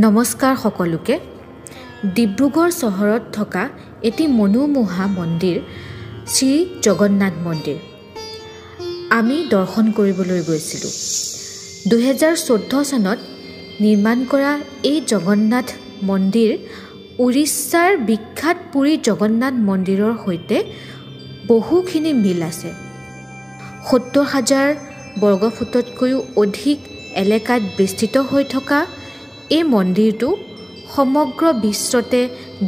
নমস্কাৰ সকলোকে। ডিব্ৰুগড় চহৰত থকা এটি মনোমোহা মন্দিৰ শ্ৰী জগন্নাথ মন্দিৰ আমি দৰ্শন কৰিবলৈ গৈছিলোঁ। 2014 চনত নিৰ্মাণ কৰা এই জগন্নাথ মন্দিৰ উৰিষ্যাৰ বিখ্যাত পুৰী জগন্নাথ মন্দিৰৰ সৈতে বহুখিনি মিল আছে। 70,000 বৰ্গফুটতকৈও অধিক এলেকাত বিস্তৃত হৈ থকা এই মন্দিৰটো সমগ্ৰ বিশ্বতে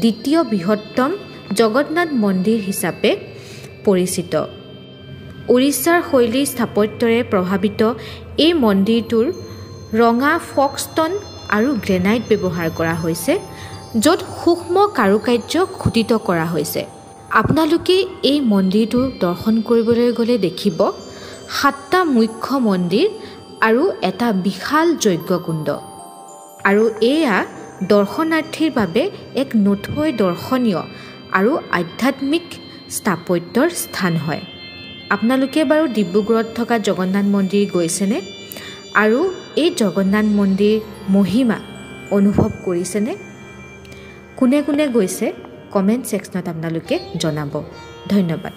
দ্বিতীয় বৃহত্তম জগন্নাথ মন্দিৰ হিচাপে পৰিচিত। উৰিষ্যাৰ শৈলীৰ স্থাপত্যৰে প্ৰভাৱিত এই মন্দিৰটোৰ ৰঙা ফক্সষ্টন আৰু গ্ৰেনাইট ব্যৱহাৰ কৰা হৈছে, য'ত সূক্ষ্ম কাৰুকাৰ্য খোদিত কৰা হৈছে। আপোনালোকে এই মন্দিৰটো দৰ্শন কৰিবলৈ গ'লে দেখিব 7টা মুখ্য মন্দিৰ আৰু এটা বিশাল যজ্ঞকুণ্ড। আৰু এয়া দৰ্শনাৰ্থীৰ বাবে এক নথৈ দৰ্শনীয় আৰু আধ্যাত্মিক স্থাপত্যৰ স্থান হয়। আপোনালোকে বাৰু ডিব্ৰুগড়ত থকা জগন্নাথ মন্দিৰ গৈছেনে? আৰু এই জগন্নাথ মন্দিৰ মহিমা অনুভৱ কৰিছেনে? কোনে কোনে গৈছে কমেণ্ট ছেকশ্যনত আপোনালোকে জনাব। ধন্যবাদ।